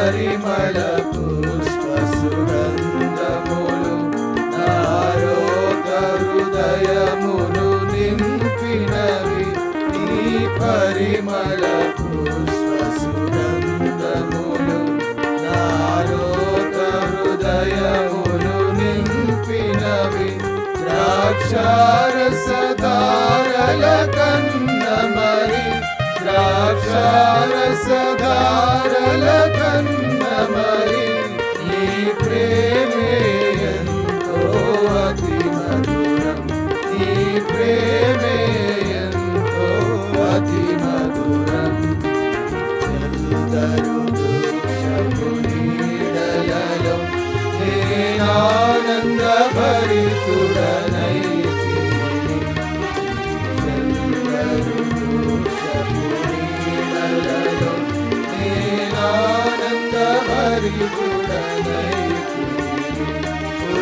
పరిమళ పుష్ప సుగంధములు నారోగ హృదయమును నింపినవి. నీ పరిమళ పుష్ప సుగంధములు నారోగ హృదయమును నింపినవి. ద్రాక్షారసధారల కన్నమరి ద్రాక్షారసధారల కన్నమరి నీ ప్రేమే ఎంతో అతి మధురం. నీ ప్రేమే ఎంతో అతి మధురం. ఎల్లరు వృక్షపు నీడలలో నేనానంద భరితుడనైతిని. ఎల్లరు వృక్షపు నీడలలో నేనానంద భరితుడనైతిని.